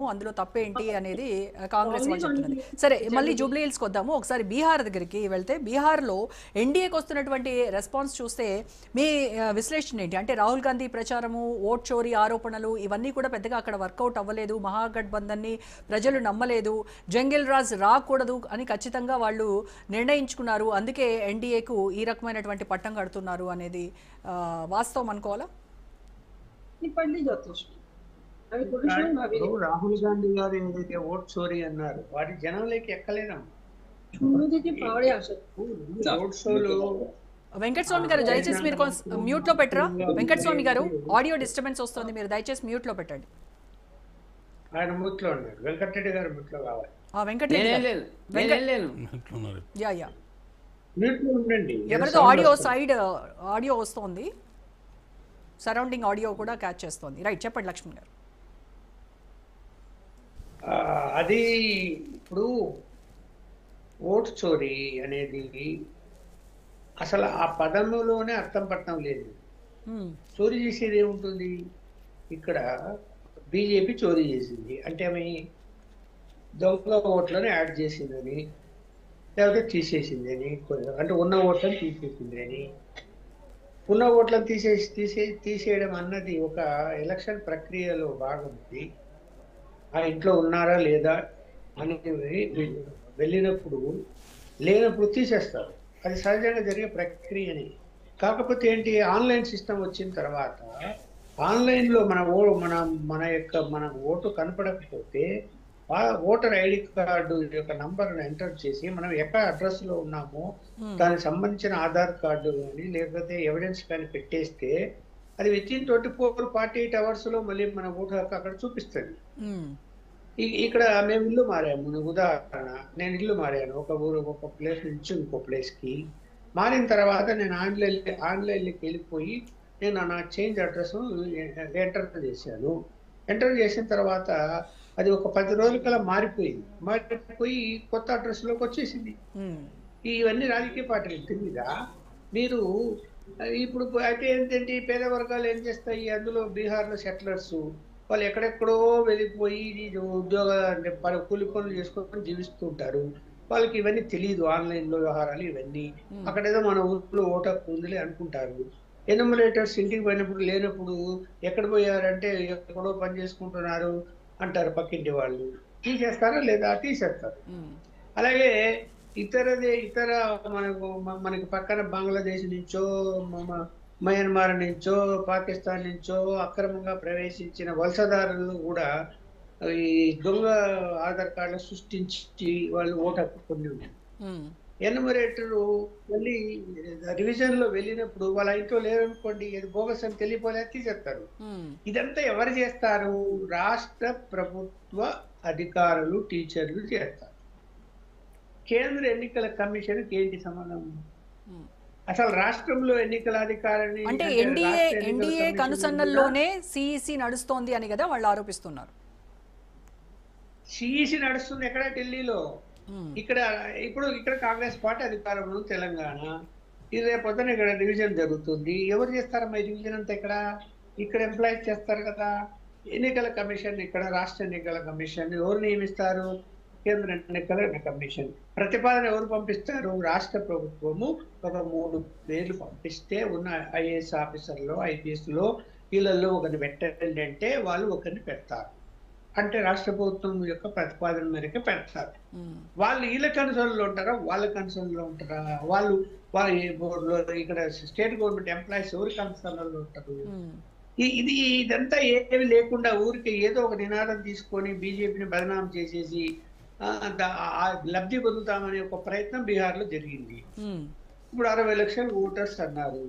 అందులో తప్పేంటి అనేది కాంగ్రెస్ వాళ్ళు చెప్తున్నది. సరే, మళ్ళీ జూబ్లీ హిల్స్కి వద్దాము. ఒకసారి బీహార్ దగ్గరికి వెళ్తే బీహార్లో ఎన్డీఏకి వస్తున్నటువంటి రెస్పాన్స్ చూస్తే మీ విశ్లేషణ ఏంటి? అంటే రాహుల్ గాంధీ ప్రచారము, ఓట్ చోరీ ఆరోపణలు ఇవన్నీ కూడా పెద్దగా అక్కడ వర్కౌట్ అవ్వలేదు, మహాగఠబంధన్ని ప్రజలు నమ్మలేదు, జంగిల్ రాజ్ రాకూడదు అని ఖచ్చితంగా వాళ్ళు నిర్ణయించుకున్నారు, అందుకే ఎన్డీఏకు ఈ రకమైనటువంటి పట్టం కడుతున్నారు అనేది వాస్తవం అనుకోవాలా? రాహుల్ గాంధీ గారు ఏదైతే ఓట్ చోరీ అన్నారు వాటి జనంలోకి ఎక్కలేదమ్మా. ఓట్ షోలు వెంకటస్వామి గారు దయచేసి మీరు మ్యూట్ లో పెట్టరా? వెంకటస్వామి గారు ఆడియో డిస్టర్బెన్స్ వస్తుంది, మీరు దయచేసి మ్యూట్ లో పెట్టండి. ఆయన మ్యూట్ లో ఉన్నారు. వెంకటరెడ్డి గారు మ్యూట్ లో కావాలి. వెంకటరెడ్డి మ్యూట్ లో ఉండండి. ఎవరితో ఆడియో వస్తుంది, సరౌండింగ్ ఆడియో కూడా క్యాచ్ చేస్తుంది. రైట్, చెప్పండి లక్ష్మణ్ గారు. అది ఇప్పుడు ఓటు చోరీ అనేది అసలు ఆ పదములోనే అర్థం పట్టడం లేదు. చోరీ చేసేది ఏముంటుంది? ఇక్కడ బీజేపీ చోరీ చేసింది అంటే ఆమె దొంగ ఓట్లను యాడ్ చేసిందని, లేకపోతే తీసేసింది అని, అంటే ఉన్న ఓట్లను తీసేసింది అని. ఉన్న ఓట్లను తీసేయడం అన్నది ఒక ఎలక్షన్ ప్రక్రియలో భాగంది. ఆ ఇంట్లో ఉన్నారా లేదా అనేది వెళ్ళినప్పుడు లేనప్పుడు తీసేస్తారు. అది సహజంగా జరిగే ప్రక్రియని. కాకపోతే ఏంటి, ఆన్లైన్ సిస్టమ్ వచ్చిన తర్వాత ఆన్లైన్లో మన ఓటు కనపడకపోతే ఓటర్ ఐడి కార్డు యొక్క నంబర్ను ఎంటర్ చేసి మనం ఎక్కడ అడ్రస్లో ఉన్నామో దానికి సంబంధించిన ఆధార్ కార్డు కానీ లేకపోతే ఎవిడెన్స్ కానీ పెట్టేస్తే అది వితిన్ 24-48 అవర్స్లో మళ్ళీ మన ఓటు హక్కు అక్కడ చూపిస్తుంది. ఇక్కడ మేము ఇల్లు మారాము. ఉదాహరణ, నేను ఇల్లు మారాను ఒక ప్లేస్ నుంచి ఇంకో ప్లేస్కి. మారిన తర్వాత నేను ఆన్లైన్లోకి వెళ్ళిపోయి నేను నా చేంజ్ అడ్రస్ ఎంటర్ చేశాను. ఎంటర్ చేసిన తర్వాత అది ఒక 10 రోజుల కల్లా మారిపోయి కొత్త అడ్రస్లోకి వచ్చేసింది. ఇవన్నీ రాజకీయ పార్టీలు తెలీదా? మీరు ఇప్పుడు అయితే ఏంటంటే పేద వర్గాలు ఏం చేస్తాయి, అందులో బీహార్లో సెటిలర్స్ వాళ్ళు ఎక్కడెక్కడో వెళ్ళిపోయి ఉద్యోగ కూలి పనులు చేసుకొని జీవిస్తూ ఉంటారు. వాళ్ళకి ఇవన్నీ తెలియదు, ఆన్లైన్లో వ్యవహారాలు ఇవన్నీ. అక్కడేదో మన ఊళ్ళో ఓటు హక్కు ఉందిలే అనుకుంటారు. ఎన్యూమరేటర్స్ ఇంటికి పోయినప్పుడు లేనప్పుడు ఎక్కడ పోయారంటే ఎక్కడో పని చేసుకుంటున్నారు అంటారు పక్కింటి వాళ్ళు. తీసేస్తారా లేదా? తీసేస్తారు. అలాగే ఇతర మనకి పక్కన బంగ్లాదేశ్ నుంచో మయన్మార్ నుంచో పాకిస్తాన్ నుంచో అక్రమంగా ప్రవేశించిన వలసదారులను కూడా ఈ దొంగ ఆధార్ కార్డులు సృష్టించి వాళ్ళు ఓటు హక్కు పొంది ఉంటారు. ఎన్యూమరేటర్ మళ్ళీ రివిజన్ లో వెళ్ళినప్పుడు వాళ్ళ ఇంట్లో లేరనుకోండి, అది బోగస్ అని తెలియపోలే తీసేస్తారు. ఇదంతా ఎవరు చేస్తారు? రాష్ట్ర ప్రభుత్వ అధికారులు, టీచర్లు చేస్తారు. కేంద్ర ఎన్నికల కమిషన్కి ఏంటి సంబంధం? అసలు రాష్ట్రంలో ఎన్నికల అధికారిని అంటే ఎన్డీఏ కనుసన్నల్లోనే సిఈసి నడుస్తోంది అని కదా వాళ్ళు ఆరోపిస్తున్నారు. సిఈసి నడుస్తుంది ఎక్కడ? ఢిల్లీలో. ఇక్కడ కాంగ్రెస్ పార్టీ అధికారంలో తెలంగాణ. ఇది రేపొద్దున ఇక్కడ డివిజన్ జరుగుతుంది. ఎవరు చేస్తారమ్మా ఈ డివిజన్ అంతా? ఇక్కడ ఎంప్లాయీస్ చేస్తారు కదా. ఎన్నికల కమిషన్ ఇక్కడ రాష్ట్ర ఎన్నికల కమిషన్ ఎవరు నియమిస్తారు? కేంద్ర ఎన్నికల కమిషన్. ప్రతిపాదన ఎవరు పంపిస్తారు? రాష్ట్ర ప్రభుత్వము ఒక 3 పేర్లు పంపిస్తే ఉన్న ఐఏఎస్ ఆఫీసర్లో, ఐపీఎస్లో వీళ్ళల్లో ఒకరిని పెట్టండి అంటే వాళ్ళు ఒకరిని పెడతారు. అంటే రాష్ట్ర ప్రభుత్వం యొక్క ప్రతిపాదన మేరకు పెడతారు. వాళ్ళు వీళ్ళ కన్సర్న్లో ఉంటారా, వాళ్ళ కన్సర్న్లో ఉంటారా? వాళ్ళు ఇక్కడ స్టేట్ గవర్నమెంట్ ఎంప్లాయీస్ ఎవరి కన్సర్న్లో ఉంటారు? ఇదంతా ఏమి లేకుండా ఊరికి ఏదో ఒక నినాదం తీసుకొని బీజేపీని బదనాం చేసేసి లబ్ధి పొందుతామనే ఒక ప్రయత్నం బీహార్లో జరిగింది. ఇప్పుడు 60 లక్షల ఓటర్స్ అన్నారు,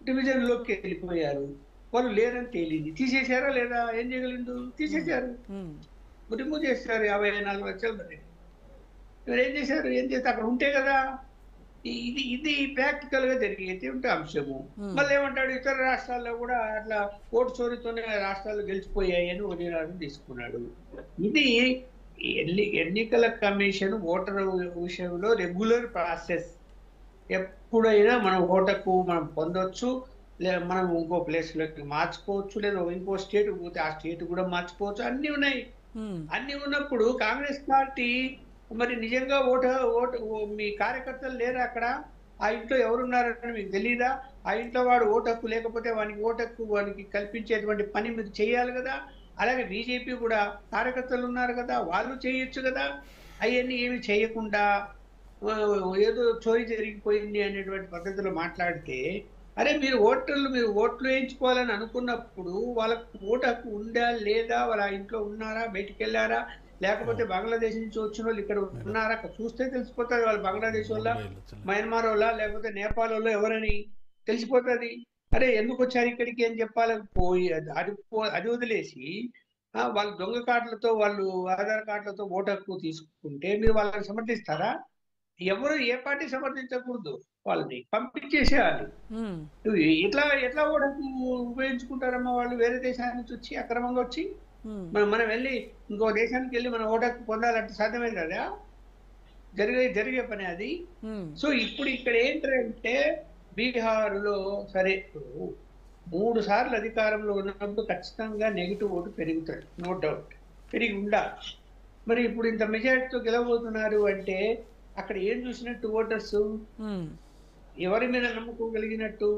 డివిజన్లోకి వెళ్ళిపోయారు, వాళ్ళు లేరని తేలింది. తీసేశారా లేదా? ఏం చేయగలిగిండు? తీసేశారు, రిమూవ్ చేశారు 54 లక్షల మంది. మీరు ఏం చేశారు? ఏం చేస్తే అక్కడ ఉంటే కదా. ఇది ప్రాక్టికల్ గా జరిగేటువంటి అంశము. మళ్ళీ ఏమంటాడు, ఇతర రాష్ట్రాల్లో కూడా అట్లా ఓటు చోరీతోనే రాష్ట్రాలు గెలిచిపోయాయి అని ఒక నినాదం తీసుకున్నాడు. ఇది ఎన్నికల కమిషన్ ఓటర్ విషయంలో రెగ్యులర్ ప్రాసెస్. ఎప్పుడైనా మన ఓటకు మనం పొందొచ్చు, మనం ఇంకో ప్లేస్లోకి మార్చుకోవచ్చు, లేదా ఇంకో స్టేట్కి పోతే ఆ స్టేట్ కూడా మార్చుకోవచ్చు, అన్నీ ఉన్నాయి. అన్ని ఉన్నప్పుడు కాంగ్రెస్ పార్టీ మరి నిజంగా ఓటు మీ కార్యకర్తలు లేరా అక్కడ? ఆ ఇంట్లో ఎవరున్నారని మీకు తెలీదా? ఆ ఇంట్లో వాడు ఓటు హక్కు లేకపోతే వానికి ఓటు హక్కు వానికి కల్పించేటువంటి పని మీరు చేయాలి కదా. అలాగే బీజేపీ కూడా కార్యకర్తలు ఉన్నారు కదా, వాళ్ళు చేయొచ్చు కదా. అవన్నీ ఏమి చేయకుండా ఏదో చోరీ జరిగిపోయింది అనేటువంటి పద్ధతిలో మాట్లాడితే, అరే మీరు ఓట్లు వేయించుకోవాలని అనుకున్నప్పుడు వాళ్ళకు ఓటు హక్కు ఉందా లేదా, వాళ్ళ ఇంట్లో ఉన్నారా, బయటికి వెళ్ళారా, లేకపోతే బంగ్లాదేశ్ నుంచి వచ్చిన వాళ్ళు ఇక్కడ ఉన్నారా చూస్తే తెలిసిపోతుంది. వాళ్ళు బంగ్లాదేశ్ వల్ల, మయన్మార్ వల్ల, లేకపోతే నేపాల్ వల్ల ఎవరని తెలిసిపోతుంది. అరే ఎందుకు వచ్చారు ఇక్కడికి అని చెప్పాలి. అది వదిలేసి వాళ్ళు దొంగ కార్డులతో, వాళ్ళు ఆధార్ కార్డులతో ఓటు హక్కు తీసుకుంటే మీరు వాళ్ళని సమర్థిస్తారా? ఎవరు ఏ పార్టీ సమర్థించకూడదు, వాళ్ళని పంపించేసేయాలి. ఎట్లా ఓటు హక్కు ఉపయోగించుకుంటారమ్మా వాళ్ళు? వేరే దేశాల నుంచి వచ్చి అక్రమంగా వచ్చి మనం వెళ్ళి ఇంకో దేశానికి వెళ్ళి మనం ఓటు హక్కు పొందాలంటే సాధ్యమే కదా, జరిగే పని అది. సో ఇప్పుడు ఇక్కడ ఏంటంటే బీహార్లో సరే 3 సార్లు అధికారంలో ఉన్నప్పుడు ఖచ్చితంగా నెగిటివ్ ఓటు పెరుగుతాడు, నో డౌట్ పెరిగి ఉండాలి. మరి ఇప్పుడు ఇంత మెజారిటీతో గెలవబోతున్నారు అంటే అక్కడ ఏం చూసినట్టు ఓటర్స్? ఎవరి మీద నమ్మకం కలిగినట్టు?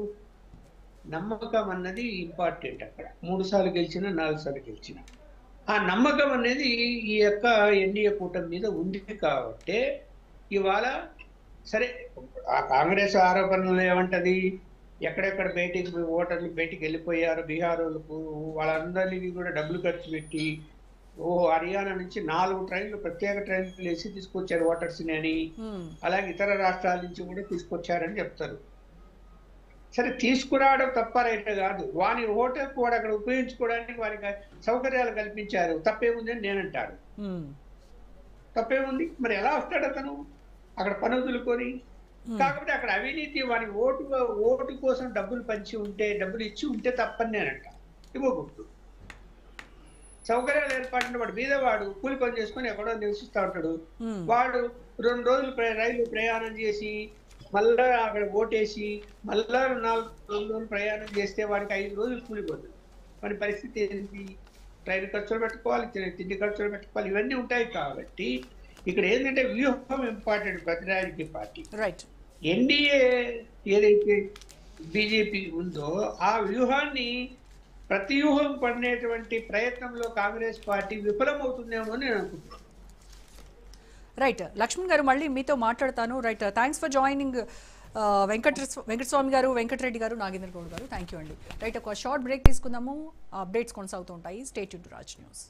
నమ్మకం అన్నది ఇంపార్టెంట్. అక్కడ 3 సార్లు గెలిచినా 4 సార్లు గెలిచినా ఆ నమ్మకం అనేది ఈ యొక్క ఎన్డీఏ కూటమి మీద ఉంది కాబట్టి ఇవాళ సరే ఆ కాంగ్రెస్ ఆరోపణలు ఏమంటది, ఎక్కడెక్కడ ఓటర్లు బయటికి వెళ్ళిపోయారు బీహార్ వాళ్ళకు, వాళ్ళందరికీ కూడా డబ్బులు ఖర్చు పెట్టి హర్యానా నుంచి 4 ట్రైన్లు ప్రత్యేక ట్రైన్లు వేసి తీసుకొచ్చారు ఓటర్స్ని అని, అలాగే ఇతర రాష్ట్రాల నుంచి కూడా తీసుకొచ్చారని చెప్తారు. సరే తీసుకురావడం తప్ప రైట్ కాదు, వాని ఓటర్కు వాడు అక్కడ ఉపయోగించుకోవడానికి వారికి సౌకర్యాలు కల్పించారు, తప్పేముంది అని నేనంటాడు. తప్పేముంది? మరి ఎలా వస్తాడు అతను అక్కడ పనుదులుకొని? కాకపోతే అక్కడ అవినీతి, వాని ఓటు కోసం డబ్బులు పంచి ఉంటే, డబ్బులు ఇచ్చి ఉంటే తప్పని నేనంట. ఇవ్వకూడదు. సౌకర్యాలు ఏర్పాటు వాడు బీదవాడు కూలి పని చేసుకొని ఎక్కడో నివసిస్తూ ఉంటాడు. వాడు 2 రోజులు రైలు ప్రయాణం చేసి మళ్ళా అక్కడ ఓటేసి మళ్ళా 2 రోజులు ప్రయాణం చేస్తే వాడికి 5 రోజులు కూలిపోతుంది. వాడి పరిస్థితి ఏంటి? ట్రైన్ ఖర్చులు పెట్టుకోవాలి, తిండి ఖర్చులు పెట్టుకోవాలి, ఇవన్నీ ఉంటాయి. కాబట్టి ఇక్కడ ఏంటంటే వ్యూహం ఇంపార్టెంట్ ప్రతి రాజకీయ పార్టీ. ఎన్డీఏ ఏదైతే బీజేపీ ఉందో ఆ వ్యూహాన్ని ప్రతి వ్యూహం పడినటువంటి ప్రయత్నంలో కాంగ్రెస్ పార్టీ విఫలమవుతుందేమో అని నేను అనుకుంటున్నాను. రైట్ లక్ష్మణ్ గారు, మళ్ళీ మీతో మాట్లాడతాను. Right, thanks for joining Venkataswamy గారు, వెంకటరెడ్డి గారు, నాగేంద్ర గౌడ్ గారు, థ్యాంక్ యూ అండి. రైట్, ఒక షార్ట్ బ్రేక్ తీసుకుందాము. అప్డేట్స్ కొనసాగుతూ ఉంటాయి. Stay tuned to Raj news.